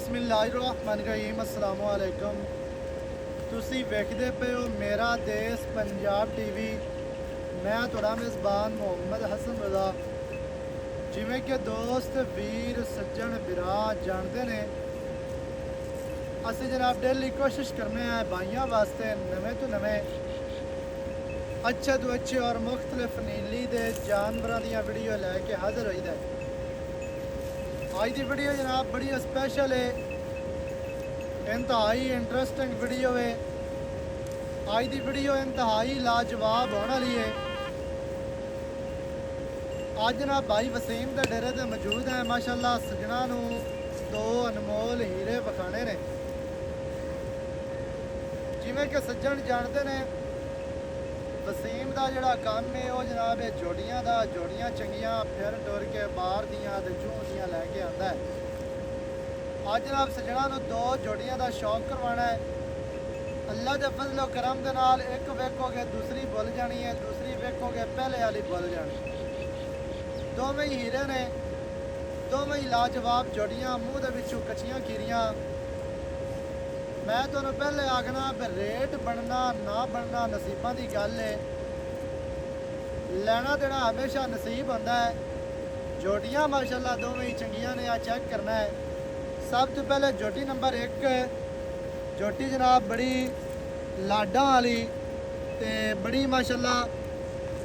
बिस्मिल्लाहिर्रहमानिर्रहीम अस्सलाम वालेकुम। तुसी वेखदे पे हो मेरा देश पंजाब टीवी। मैं तुहाड़ा मेज़बान मोहम्मद हसन रज़ा। जिवें कि दोस्त वीर सज्जन बिरा जानते ने, असी जनाब डेली कोशिश करने हैं भाइयों वास्ते नवे तो नवे अच्छे तो अच्छे और मुख्तलिफ नीली दे जानवरों दी वीडियो लैके हाजिर होई दा। आज की वीडियो जनाब बड़ी स्पेशल है, इंतहाई इंटरेस्टिंग वीडियो है। आज की वीडियो इंतहाई लाजवाब होने वाली है। आज जनाब भाई वसीम के डेरे ते मौजूद है। माशाल्लाह सजना नू दो अनमोल हीरे विखाने ने। जिवें कि सज्जन जानते ने, वसीम का जोड़ा काम है वह जनाब जोड़ियां का, जोड़ियां चंगियां फिर टुर के बाहर दियां ते जूह दियां लैके आंदा है। आज जनाब सजना नू दो जोड़ियां का शौक करवाना है। अल्लाह के फजलो करम दे नाल एक वेखोगे दूसरी भुल जानी है, दूसरी वेखोगे पहले वाली भुल जानी। दोवें ही हीरे ने, दोवें ही लाजवाब जोड़ियां, मूँह दे विचों कच्चियां खीरियां। मैं तुहानू पहले आखना भी रेट बनना ना बनना नसीबों की गल है। लेना देना हमेशा नसीब होंदा है। जोटियां माशाल्लाह दोवें ही चंगियां ने, आ चेक करना है। सब तो पहले जोटी नंबर 1, जोटी जनाब बड़ी लाडा वाली ते बड़ी माशाल्लाह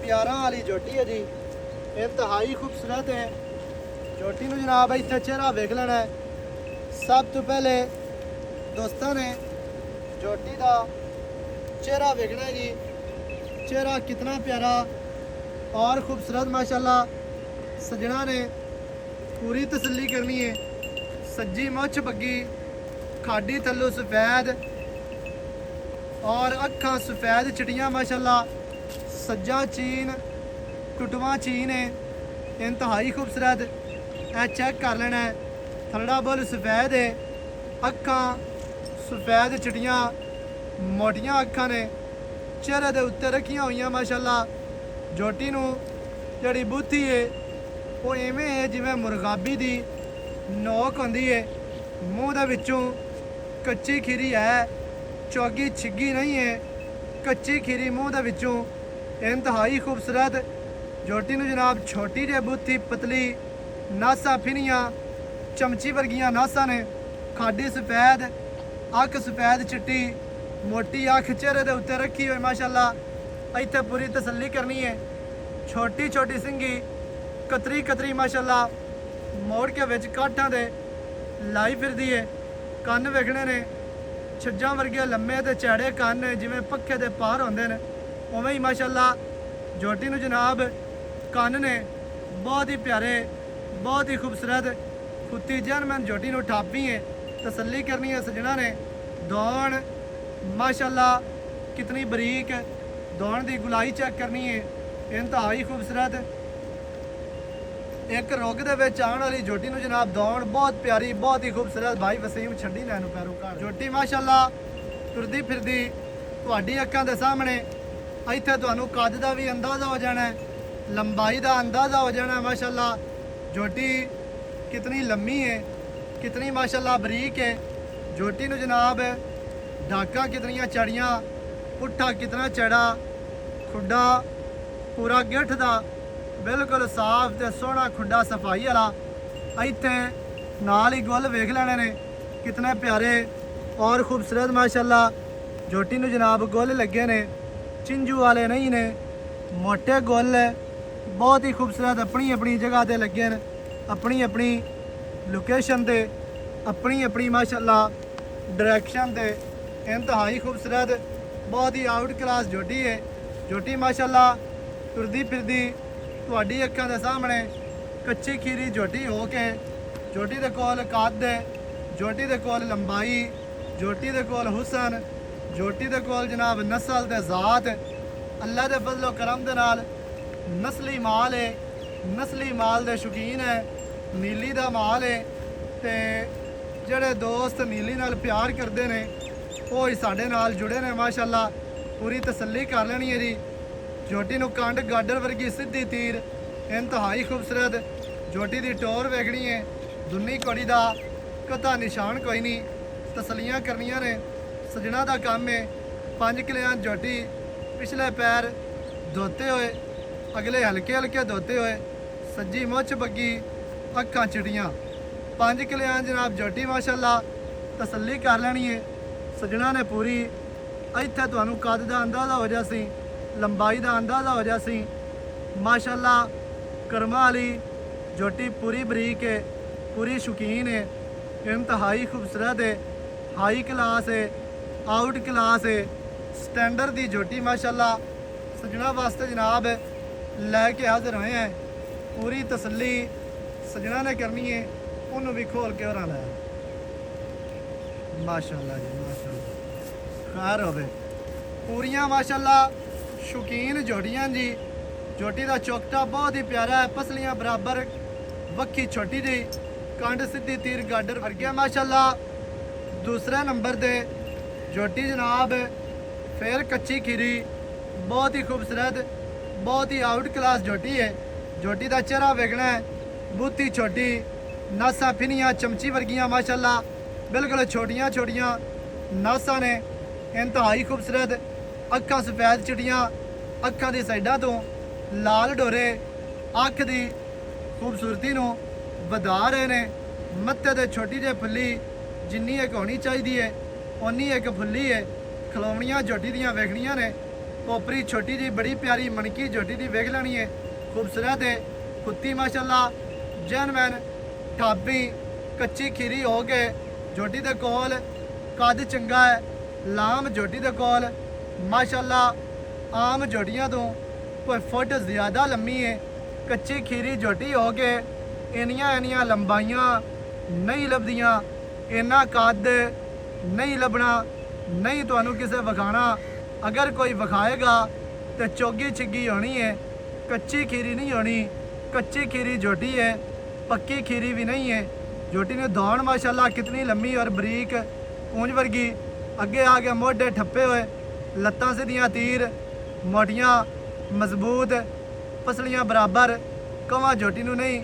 प्यारा वाली जोटी है जी। इंतहाई खूबसूरत है। जोटी नू जनाब इत्थे चेहरा वेख लेना है। सब तो पहले दोस्तों ने जोटी का चेहरा वेखना है जी। चेहरा कितना प्यारा और खूबसूरत माशाल्लाह। सजना ने पूरी तसल्ली करनी है। सज्जी मुछ बग्गी, खाडी थल्लों सफ़ैद और अखां सफ़ैद चिटियां माशाल्लाह। सज्जा चीन, टुटवा चीन है, इंतहाई खूबसूरत। ए चेक कर लेना है। थल्ला बुल सफ़ैद है, अखां सफ़ैद चिटियां, मोटियां अखां ने, चेहरे दे उत्ते रखियां हुई माशाल्लाह। जोटी नू जिहड़ी बूथी है वो इवें है जिवें मुरगाबी दी नोक होंदी है। मूँह दे विचों कच्ची खीरी है, चौगी छिग्गी नहीं है, कच्ची खीरी मूँह दे विचों। इंतहाई खूबसूरत जोटी नू जनाब छोटी जी बूथी, पतली नासा फिनियां, चमची वर्गियां नासा ने, खाडी सफ़ैद, अख सफ़ैद चिट्टी, मोटी अख चेहरे के उत्ते रखी हुई माशाल्लाह। इत्थे पूरी तसल्ली करनी है। छोटी छोटी सिंगी, कतरी कतरी माशाल्लाह, मोड़ के विच काठां दे लाई फिरदी है। कन्न वेखने ने छज्जां वर्गे लम्मे ते चैड़े कन्न, जिवें पक्खे दे पार होंदे ने उवें ही माशाल्लाह। जोटी नू जनाब कन्न ने बहुत ही प्यारे, बहुत ही खूबसूरत, खुत्ती जैनमैन जोटी नू ठापी है। तसल्ली करनी है सजना ने। दौड़ माशाल्लाह कितनी बरीक, दौड़ की गुलाई चेक करनी है। इंतहाई खूबसूरत एक रुग दे विच आने वाली जोटी नू जनाब दौड़ बहुत प्यारी, बहुत ही खूबसूरत। भाई वसीम छड्डी नैनू पैरों घर जोटी माशाल्लाह तुरदी फिरदी तुहाडी अक्खां दे सामने। इत्थे तुहानू कद दा भी अंदाज़ा हो जाना है, लंबाई का अंदाज़ा हो जाना है माशाल्लाह। जोटी कितनी लम्मी है, कितनी माशाल्लाह बरीक है। जोटी नू जनाब डाका कितनियां चढ़ियां, पुट्ठा कितना चढ़ा, खुड्डा पूरा गिठ दा बिल्कुल साफ ते सोहना खुड्डा सफाई वाला। इत्थे नाल ही गुल वेख लेने ने कितने प्यारे और खूबसूरत माशाल्लाह। जोटी नू जनाब गुल लगे ने, चिंजू वाले नहीं ने, मोटे गुल बहुत ही खूबसूरत अपनी अपनी जगह ते लगे न, अपनी अपनी लोकेशन ते, अपनी अपनी माशाल्लाह डायरैक्शन ते। इंतहाई खूबसूरत बहुत ही आउट क्लास जोटी है। जोटी माशाल्लाह तुरदी फिरदी तुहाडी अक्खां दे सामने कच्ची खीरी जोटी हो के, जोटी दे कोल कद, जोटी दे कोल लंबाई, जोटी दे कोल हुसन, जोटी दे कोल जनाब नस्ल ते ज़ात। अल्लाह दे फजलो करम दे नाल नस्ली माल है, नस्ली माल दे शौकीन है, नीली दा माल है। ते ਜਿਹੜੇ दोस्त नीली नाल प्यार करते हैं वो ही साढ़े नाल जुड़े ने माशाल्लाह। पूरी तसल्ली कर लेनी है जी। जोटी नू कंड गाडर वर्गी सीधी तीर, इंतहाई खूबसूरत जोटी की टोर वेखनी है। दुन्नी कौड़ी का कता निशान कोई नहीं, तसलियां करनियां ने। सजना का काम है 5 किलियां झोटी, पिछले पैर धोते हुए, अगले हल्के हल्के धोते हुए, सज्जी मुछ बग्गी, अखां चिटियां। 5 किलियां जनाब झोटी माशाल्लाह तसल्ली कर लेनी है। सजना ने पूरी इत्थे तुहानू कद का अंदाज़ा हो जासी, लंबाई का अंदाज़ा हो जासी। माशाल्लाह कर्मा वाली झोटी पूरी बरीक है, पूरी शौकीन है, इंतहाई खूबसूरत है, हाई क्लास है, आउट क्लास है, स्टैंडर्ड दी झोटी माशाल्लाह सजना वास्ते जनाब लैके हाजिर होए हैं। पूरी तसल्ली सजना ने करनी है, उन्होंने भी खोल के और लाया। माशाल्लाह जी माशाल्लाह, खैर होवे। पूरियां माशाल्लाह शौकीन झोटियां जी। झोटी का चौकटा बहुत ही प्यारा है, पसलियां बराबर, वक्खी छोटी जी, कंड सीधी, तीर गाडर अगे माशाल्लाह। दूसरे नंबर दे झोटी जनाब फिर कच्ची खीरी, बहुत ही खूबसूरत, बहुत ही आउट क्लास झोटी है। झोटी का चेहरा वेखना है, बूती छोटी, नासा फिनियां चमची वर्गियां माशाल्लाह, बिल्कुल छोटियां छोटियां नासा ने, इंतहाई खूबसूरत। अखां सफेद चिटियां, अखां दी साइडां तो लाल डोरे अख की खूबसूरती नूं वधा रहे ने। मत्थे ते छोटी जी फुल्ली जिन्नी एक होनी चाहिए है उन्नी एक फुल्ली है। खलोवनियां झोटी दियां वेखनियां ने। पोपरी छोटी जी बड़ी प्यारी मनकी झोटी दी वेख लेनी है, खूबसूरत है। कुत्ती माशाल्लाह जैनमैन ठाबी कच्ची खीरी हो गए। झोटी दे कोल कद चंगा है, लाम झोटी दे कोल माशाल्लाह आम झोटियां तो कोई फुट ज़्यादा लम्मी है। कच्ची खीरी झोटी हो के इनियां लंबाइयां नहीं लभदियां, इन्ना कद नहीं लभना, नहीं तुहानू किसे विखाना। अगर कोई विखाएगा तो चोगी छिग्गी होनी है, कच्ची खीरी नहीं होनी। कच्ची खीरी झोटी है, पक्की खीरी भी नहीं है। झोटी ने दौड़ माशाल्लाह कितनी लम्मी और बरीक, ऊंज वर्गी। अगे आके मोढे ठप्पे हुए, लत्तां सीधियां तीर, मोटियां मजबूत, पसलियां बराबर, कवां झोटी नूं नहीं,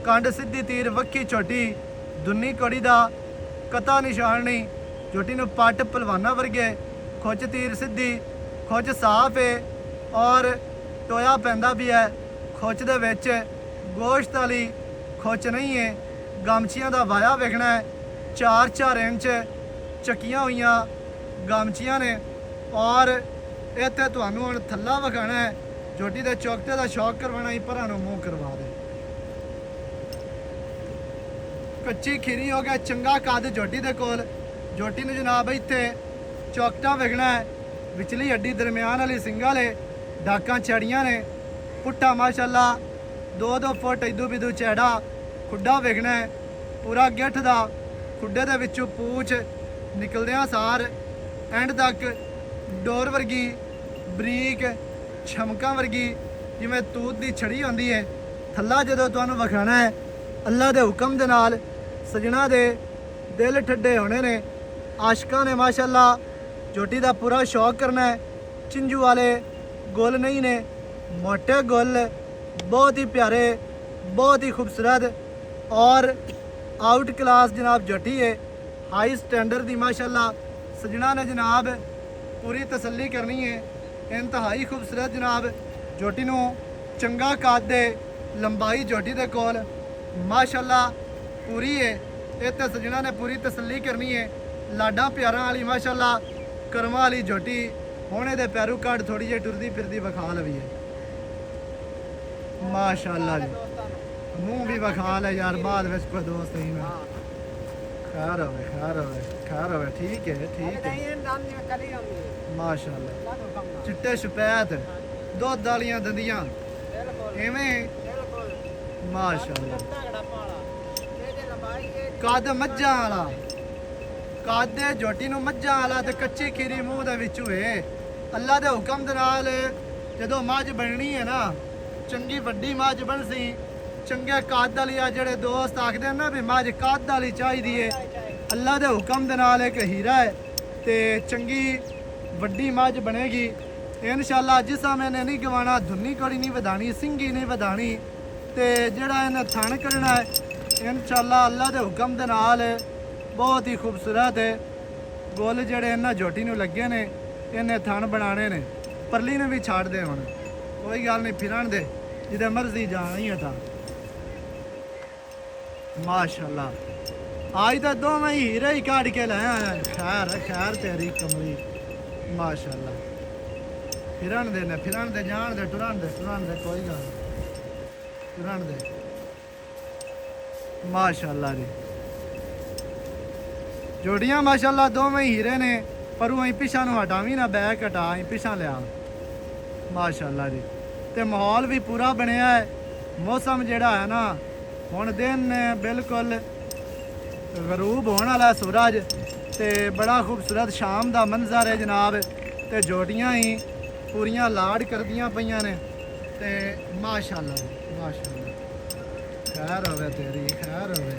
कंड सीधी, तीर वक्खी छोटी, दुन्नी कौड़ी दा कता निशान नहीं। झोटी नूं पट पलवाना वर्गे, खुच तीर सीधी, खुच साफ है और टोया पैंदा भी है। खुच दे विच गोश्त वाली खुच नहीं है। गामचियां दा वाया वेखना है, 4-4 इंच चक्कियां हुईयां गामचियां ने। और इत्थे तुहानू हुण थल्ला विखाना है, झोटी दे चौकटे का शौक करवाना ही, भरा मूँह करवा दे। कच्ची खीरी हो गया, चंगा कद झोटी दे कोल। झोटी नूं जनाब इत्थे चौकटा वेखना है, विचली हड्डी दरम्यान वाली सिंगा ले, डाकां छड़ियां ने। पुट्ठा माशाल्लाह 2-2 फुट इदू बिदू चैड़ा, खुड्डा वेखना है पूरा गिठ दा। खुड्डे दे विचों पूछ निकलदियां सार एंड तक डोर वर्गी बरीक छमका वर्गी जिवें तूत दी छड़ी होंदी है। थल्ला जदों तुहानू विखाना है अल्लाह दे हुक्म दे नाल, सजना दे दिल ठड्डे होने ने। आशिकां ने माशाल्लाह झोटी दा पूरा शौक करना है। चिंजू वाले गुल नहीं ने, मोटे गुल, बहुत ही प्यारे, बहुत ही खूबसूरत और आउट क्लास जनाब झोटी है, हाई स्टैंडर्ड दी माशाल्लाह। सजना ने जनाब पूरी तसल्ली करनी है। इंतहाई खूबसूरत जनाब झोटी नूं चंगा कद दे, लंबाई झोटी दे कोल माशाल्लाह पूरी है। इत्थे सजना ने पूरी तसल्ली करनी है। लाडा प्यारा वाली माशाल्लाह कर्मा वाली झोटी, होने दे पैरू काट थोड़ी जी टुरदी फिरदी विखा लवी है माशाल्लाह जी। मुँह भी विखा ले यार, बाद में कोई दोस्त ही ना। खैर होवे, खैर होवे, खैर होवे, ठीक है ठीक है माशाल्लाह। चिट्टे सफेद दुध वालियां दंदियां इवें माशाल्लाह। कद मज्जां वाला, कद झोटी नूं मज्जां वाला ते कच्ची खीरी मूँह दे विच होए। अल्लाह दे हुक्म दे नाल जदों मझ बननी है ना, चंगी वड्डी मझ बनसी, चंगे कद वाली आ जेड़े दोस्त आखदे ना भी मझ कद वाली चाहिदी है, अल्लाह दे हुक्म दे नाल एक हीरा है ते चंगी वड्डी मझ बनेगी इंशाअल्लाह। जिसा मैंने नहीं गवाना, धुन्नी कड़ी नहीं वधानी, सिंगी नहीं वधानी, ते जेड़ा इन्हें थन करना है इंशाअल्लाह अल्लाह दे हुक्म दे नाल ਬਹੁਤ ਹੀ ਖੂਬਸੂਰਤ ਹੈ। ਗੁੱਲ ਜਿਹੜੇ ਇਹਨਾਂ ਝੋਟੀ ਨੂੰ ਲੱਗੇ ਨੇ ਇਹਨੇ ਥਣ ਬਣਾਣੇ ਨੇ। ਪਰਲੀ ਨੇ ਵੀ ਛੱਡ ਦੇ ਹੁਣ, ਕੋਈ ਗੱਲ ਨਹੀਂ, ਫਿਰਨ ਦੇ ਜਿਹਦੇ ਮਰਜ਼ੀ ਜਾਣੀ ਹੈ ਤਾਂ। ਮਾਸ਼ਾਅੱਲਾ ਅੱਜ ਤਾਂ ਦੋਵੇਂ ਹੀ ਹੀਰੇ ਹੀ ਕੱਢ ਕੇ ਲੈ ਆਇਆ। ਖੈਰ ਖੈਰ ਤੇਰੀ ਕਮਲੀ, ਮਾਸ਼ਾਅੱਲਾ। ਫਿਰਨ ਦੇ ਨੇ, ਫਿਰਨ ਦੇ, ਜਾਣ ਦੇ, ਟੁਰਨ ਦੇ, ਕੋਈ ਗੱਲ ਨਹੀਂ, ਟੁਰਨ ਦੇ। ਮਾਸ਼ਾਅੱਲਾ ਜੀ ਜੋੜੀਆਂ ਮਾਸ਼ਾਅੱਲਾ ਦੋਵੇਂ ਹੀ ਹੀਰੇ ਨੇ। ਪਰ ਉਹ ਪਿਛਾਂ ਨੂੰ ਹਟਾਵੀਂ ਨਾ, ਬੈਕ ਹਟਾ, ਪਿਛਾਂ ਲਿਆ। ਮਾਸ਼ਾਅੱਲਾ ਜੀ। ਤੇ ਮਾਹੌਲ ਵੀ ਪੂਰਾ ਬਣਿਆ ਹੈ। ਮੌਸਮ ਜਿਹੜਾ ਹੈ ਨਾ ਹੁਣ ਦਿਨ ਬਿਲਕੁਲ ਗਰੂਬ ਹੋਣ ਵਾਲਾ ਸੂਰਜ, ਤੇ ਬੜਾ ਖੂਬਸੂਰਤ ਸ਼ਾਮ ਦਾ ਮੰਜ਼ਰ ਹੈ ਜਨਾਬ। ਤੇ ਜੋੜੀਆਂ ਹੀ ਪੂਰੀਆਂ ਲਾਡ ਕਰਦੀਆਂ ਪਈਆਂ ਨੇ। ਤੇ ਮਾਸ਼ਾਅੱਲਾ ਮਾਸ਼ਾਅੱਲਾ, ਖੈਰ ਹੋਵੇ ਤੇਰੀ, ਖੈਰ ਹੋਵੇ।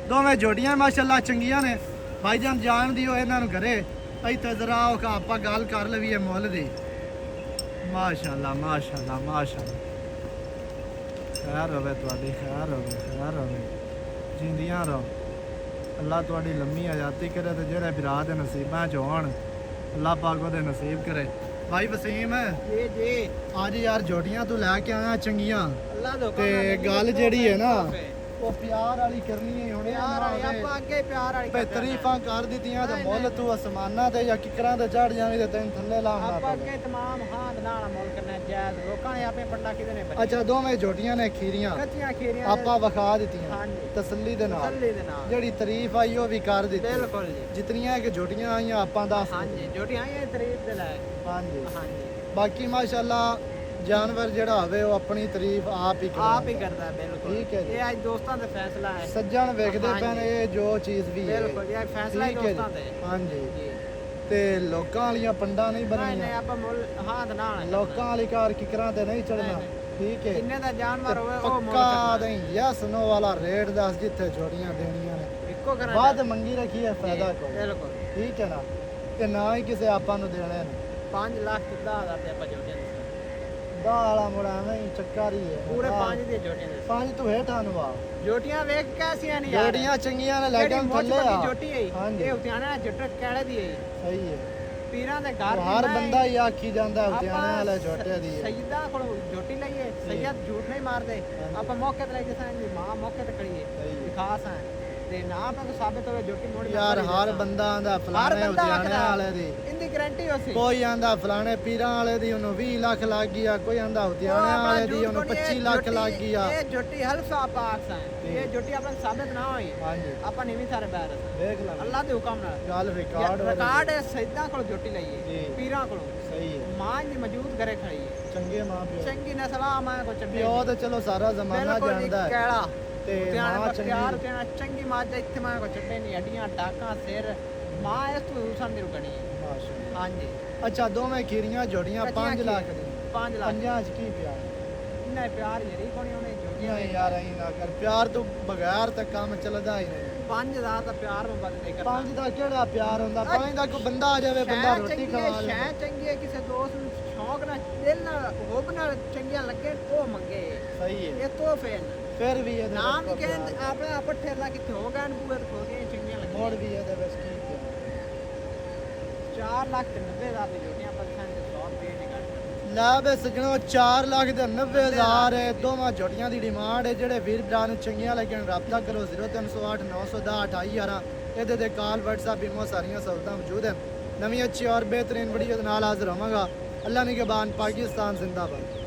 ਦੋਵੇਂ ਜੋੜੀਆਂ ਮਾਸ਼ਾਅੱਲਾ ਚੰਗੀਆਂ ਨੇ। ਭਾਈਜਾਨ ਜਾਣ ਦਿਓ ਇਹਨਾਂ ਨੂੰ ਘਰੇ, ਇੱਥੇ ਜ਼ਰਾ ਆਪਾਂ ਗੱਲ ਕਰ ਲਈਏ ਮੁੱਲ ਦੀ। ਮਾਸ਼ਾਅੱਲਾ ਮਾਸ਼ਾਅੱਲਾ ਮਾਸ਼ਾਅੱਲਾ, ਖੈਰ ਹੋਵੇ ਤੁਹਾਡੀ, ਖੈਰ ਹੋਵੇ, ਖੈਰ ਹੋਵੇ, ਜਿੰਦੀਆਂ ਰਹੋ। ਅੱਲਾ ਤੁਹਾਡੀ ਲੰਮੀ ਆਜ਼ਾਦੀ ਕਰੇ ਤੇ ਜਿਹੜੇ ਬਿਰਾ ਦੇ ਨਸੀਬਾਂ ਚ ਹੋਣ ਅੱਲਾ ਪਾਕ ਉਹਦੇ ਨਸੀਬ ਕਰੇ। ਭਾਈ ਵਸੀਮ ਜੀ ਜੀ, ਅੱਜ ਯਾਰ ਜੋਟੀਆਂ ਤੂੰ ਲੈ ਕੇ ਆਇਆ ਚੰਗੀਆਂ, ਅੱਲਾ ਦਾ ਹੁਕਮ ਤੇ ਨਾਲ ਗੱਲ ਜਿਹੜੀ ਹੈ ਨਾ ਉਹ ਪਿਆਰ ਵਾਲੀ ਕਰਨੀ ਹੈ। ਹੁਣੇ ਪਿਆਰ ਵਾਲੀ ਆਪਾਂ ਅੱਗੇ ਪਿਆਰ ਵਾਲੀ ਤੇ ਤਾਰੀਫਾਂ ਕਰ ਦਿੱਤੀਆਂ ਤੇ ਮੁੱਲ ਤੂੰ ਅਸਮਾਨਾਂ ਤੇ ਜਾਂ ਕਿਕਰਾਂ ਤੇ ਚੜ ਜਾਵੇਂ ਤੇ ਤੈਨੂੰ ਥੱਲੇ ਲਾਉਣਾ ਆਪਾਂ ਪਵੇ। ਅੱਗੇ ਤਮਾਮ ਹਾਂ ਨਾਲ ਮੁੱਲ ਕਰਨਾ ਜਾਇਜ਼। ਲੋਕਾਂ ਨੇ ਆਪੇ ਪੱਲਾ ਕਿਤੇ ਨੇ ਬੱਚੇ ਅੱਛਾ ਦੋਵੇਂ ਜੋਟੀਆਂ ਨੇ ਖੀਰੀਆਂ ਕੱਚੀਆਂ ਖੀਰੀਆਂ ਆਪਾਂ ਵਿਖਾ ਦਿੱਤੀਆਂ ਹਾਂਜੀ, ਤਸੱਲੀ ਦੇ ਨਾਲ। ਤਸੱਲੀ ਦੇ ਨਾਲ, ਜਿਹੜੀ ਤਾਰੀਫ ਆਈ ਉਹ ਵੀ ਕਰ ਦਿੱਤੀ। ਬਿਲਕੁਲ ਜੀ। ਜਿਤਨੀਆਂ ਕਿ ਜੋਟੀਆਂ ਆਈਆਂ ਆਪਾਂ ਦੱਸ ਹਾਂਜੀ, ਜੋਟੀਆਂ ਆਈਆਂ ਤਾਰੀਫ ਦੇ ਲੈ। ਹਾਂਜੀ। ਹਾਂਜੀ, ਬਾਕੀ ਮਾਸ਼ਾਅੱਲਾ ਜਾਨਵਰ ਜਿਹੜਾ ਹੋਵੇ ਉਹ ਆਪਣੀ ਤਾਰੀਫ ਆਪ ਹੀ ਆਪ ਹੀ ਕਰਦਾ। ਬਿਲਕੁਲ ਠੀਕ ਹੈ ਜੀ। ਇਹ ਅੱਜ ਦੋਸਤਾਂ ਦਾ ਫੈਸਲਾ ਹੈ। ਸੱਜਣ ਵੇਖਦੇ ਹਾਂਜੀ। ਪੈਣ ਇਹ ਜੋ ਚੀਜ਼ ਵੀ ਹੈ। ਬਿਲਕੁਲ ਇਹ ਫੈਸਲਾ ਹੀ ਠੀਕ ਹੈ ਜੀ। ਦੋਸਤਾਂ ਤੇ। ਹਾਂਜੀ। ਜੀ ਤੇ ਲੋਕਾਂ ਵਾਲੀਆਂ ਪੰਡਾਂ ਨਹੀਂ ਨਹੀਂ ਨਹੀਂ, ਬਣਨੀਆਂ, ਆਪਾਂ ਮੁੱਲ ਹਾਂ ਦੇ ਨਾਲ ਕਰਨਾ। ਲੋਕਾਂ ਵਾਲੀ ਕਾਰ ਕਿਕਰਾਂ ਤੇ ਨਹੀਂ ਚੜਨਾ। ਨਹੀਂ, ਠੀਕ ਹੈ। ਜਿੰਨੇ ਦਾ ਜਾਨਵਰ ਹੋਵੇ ਉਹ ਮੁੱਲ ਪੱਕਾ ਕਰਨਾ। ਨਹੀਂ ਯਸ ਨੋ ਵਾਲਾ ਰੇਟ ਦੱਸ ਜਿੱਥੇ ਜੋੜੀਆਂ ਦੇਣੀਆਂ ਨੇ। ਇੱਕੋ ਕਰਾਂ ਬਾਅਦ ਮੰਗੀ ਰੱਖੀ ਹੈ, ਫਾਇਦਾ ਕੋਈ। ਬਿਲਕੁਲ। ਠੀਕ ਹੈ ਨਾ, ਤੇ ਨਾ ਹੀ ਕਿਸੇ ਆਪਾਂ ਨੂੰ ਦੇਣੇ ਨੇ। 5 ਲੱਖ ਤੇ 10,000 ਤੇ ਆਪਾਂ ਜੋਟੀਆਂ ਦੇ ਦਾ ਵਾਲਾ ਮੁੜਾ ਨਹੀਂ ਚੱਕਰ ਹੀ ਹੈ। ਪੂਰੇ 5 ਦੀਆਂ ਜੋਟੀਆਂ ਦੇ ਪੰਜ ਤੂੰ ਹੇਠਾਂ ਨੂੰ ਆ। ਜੋਟੀਆਂ ਵੇਖ ਕੈਸੀਆਂ ਨਹੀਂ ਯਾਰ। ਜੋੜੀਆਂ ਚੰਗੀਆਂ ਨੇ, ਜਿਹੜੀ ਲੱਗਣ ਮੁੱਛ ਥੱਲੇ ਵੱਡੀ ਆ। ਜੋਟੀ ਹੈ ਹਾਂਜੀ। ਇਹ ਉਤਿਆਣਾ ਜੱਟ ਕਿਹੜੇ ਦੀ ਹੈ? ਸਹੀ ਹੈ। ਪੀਰਾਂ ਦੇ ਘਰ ਹਰ ਦੀ ਬੰਦਾ ਹੀ ਆਖੀ ਜਾਂਦਾ ਉਤਿਆਣੇ ਆਪਾਂ ਵਾਲੇ ਜੋਟੇ ਦੀ ਹੈ। ਸਈਦਾਂ ਕੋਲ ਜੋਟੀ ਲਈਏ, ਸਈਦ ਝੂਠ ਨਹੀਂ ਮਾਰਦੇ। ਹਾਂਜੀ। ਆਪਾਂ ਮੌਕੇ ਤੇ ਲੈ ਕੇ ਸਾਂ ਦੀ ਮਾਂ ਮੌਕੇ ਤੇ ਖੜੀ ਹੈ, ਸਹੀ ਹੈ। ਖਾਸ ਹੈ ਤੇ ਨਾ ਆਪਾਂ ਨੂੰ ਸਾਬਤ ਹੋਵੇ ਜੋਟੀ ਮੋੜ ਯਾਰ ਹਰ ਬੰਦਾ ਆਂਦਾ ਫਲਾਣੇ ਉਤਿਆਣੇ ਵਾਲੇ ਦੀ, ਇਹਦੀ ਗਾਰੰਟੀ ਹੋਸੀ। ਕੋਈ ਆਂਦਾ ਫਲਾਣੇ ਪੀਰਾਂ ਵਾਲੇ ਦੀ ਉਹਨੂੰ 20 ਲੱਖ ਲੱਗ ਗਿਆ, ਕੋਈ ਆਂਦਾ ਉਤਿਆਣੇ ਵਾਲੇ ਦੀ ਉਹਨੂੰ 25 ਲੱਖ ਲੱਗ ਗਿਆ। ਇਹ ਜੋਟੀ ਹਲਫਾ ਪਾਕ ਸਾਂ, ਜੀ। ਇਹ ਜੋਟੀ ਆਪਾਂ ਨੂੰ ਸਾਬਤ ਨਾ ਹੋਈ, ਹਾਂਜੀ ਆਪਾਂ ਨਹੀਂ ਵੀ ਸਾਰੇ ਬੈਰ ਦੇਖ ਲੈ ਅੱਲਾਹ ਦੇ ਹੁਕਮ ਨਾਲ ਗੱਲ ਰਿਕਾਰਡ ਹੋ ਰਿਕਾਰਡ ਹੈ। ਸਈਦਾਂ ਕੋਲ ਜੋਟੀ ਜੀ। ਲਈਏ, ਪੀਰਾਂ ਕੋਲ ਸਹੀ ਹੈ। ਮਾਂ ਦੀ ਮੌਜੂਦ ਘਰੇ ਖੜੀ ਹੈ। ਚੰਗੇ ਮਾਂ ਪਿਓ, ਚੰਗੀ ਨਸਲ ਆ ਮਾਂ ਕੋ ਚੰਗੀ ਪਿਓ ਤੇ ਚਲੋ ਸਾਰਾ ਜ਼ਮਾਨਾ ਜਾਣਦਾ ਹੈ। ਕੈਲਾ ਤੇ ਧਿਆਨ ਮਾਂ ਬਖਤਿਆਰ ਚੰਗੀ। ਤੇ ਚੰਗੀ ਮਾਂ ਦੇ ਇੱਥੇ ਮਾਂ ਕੋ ਛੱਡੇ ਨਹੀਂ, ਹੱਡੀਆਂ ਟਾਕਾਂ ਸਿਰ ਮਾਂ ਇਸ ਤੋਂ ਹੁਸਨ ਦੀ ਰੁਕਣੀ ਹੈ। ਮਾਸ਼ਾਅੱਲਾ। ਹਾਂਜੀ, ਅੱਛਾ ਦੋਵੇਂ ਖੀਰੀਆਂ ਜੋੜੀਆਂ 5 ਲੱਖ ਦੀ। 5 ਲੱਖ ਪੰਜਾਂ ਚ ਕੀ ਪਿਆਰ? ਇੰਨਾ ਪਿਆਰ ਯਾਰੀ ਕੋਣੀ ਉਹਨੇ ਜੋਗੀਆਂ ਨਹੀਂ ਯਾਰ ਐਂ ਨਾ ਕਰ, ਪਿਆਰ ਤੋਂ ਬਗੈਰ ਤਾਂ ਕੰਮ ਚੱਲਦਾ ਹੀ ਨਹੀਂ। 5000 ਦਾ ਪਿਆਰ ਮੁਹੱਬਤ ਦੇ ਕਰਨਾ। 5 ਦਾ ਕਿਹੜਾ ਪਿਆਰ ਹੁੰਦਾ? 5 ਦਾ ਕੋਈ ਬੰਦਾ ਆ ਜਾਵੇ, ਬੰਦਾ ਸ਼ੈ ਰੋਟੀ ਚੰਗੀ ਖਵਾ ਹੈ, ਲੇ। ਸ਼ੈ ਚੰਗੀ ਹੈ, ਕਿਸੇ ਦੋਸਤ ਨੂੰ ਸ਼ੌਕ ਨਾਲ ਦਿਲ ਨਾਲ ਹੋਬ ਨਾਲ ਚੰਗੀਆਂ ਲੱਗੇ ਉਹ ਮੰਗੇ। ਸਹੀ ਹੈ। ਇਹ ਤੋਹਫੇ ਨੇ। ਫਿਰ ਵੀ ਇਹਦੇ ਨਾਮ ਵਿੱਚ ਕਹਿੰਦੇ ਪਿਆਰ। ਆਪਣਾ ਪੱਠੇ ਲਾ ਕਿੱਥੇ ਹੋ ਗਏ ਬੂਏ ਖੋ ਗਏ ਚੰਗੀਆਂ ਲੱਗੀਆਂ। ਮੋੜ ਵੀ ਇਹਦੇ ਵਿੱਚ ਕੀ ਪਿਆਰ? 4,90,000 ਦੀ ਜੋਟੀਆਂ ਪਰ ਸਾਨੂੰ 100 ਰੁਪਏ ਨਹੀਂ ਕੱਢ ਲੈ ਬੇ ਸਜਣੋ 4,90,000 ਹੈ ਦੋਵਾਂ ਜੋਟੀਆਂ ਦੀ ਡਿਮਾਂਡ ਹੈ। ਜਿਹੜੇ ਵੀਰ ਭਰਾ ਨੂੰ ਚੰਗੀਆਂ ਲੱਗਣ ਰਾਬਤਾ ਕਰੋ 0308 910 2811। ਇਹਦੇ ਤੇ ਕਾਲ WhatsApp ਇਮੋ ਸਾਰੀਆਂ ਸਹੂਲਤਾਂ ਮੌਜੂਦ ਹਨ। ਨਵੀਂ ਅੱਛੀ ਔਰ ਬਿਹਤਰੀਨ ਵੀਡੀਓ ਦੇ ਨਾਲ ਹਾਜ਼ਰ ਹੋਵਾਂਗਾ। ਅੱਲਾ ਨਿਗਹਬਾਨ, ਪਾਕਿਸਤਾਨ ਜ਼ਿੰਦਾਬਾਦ।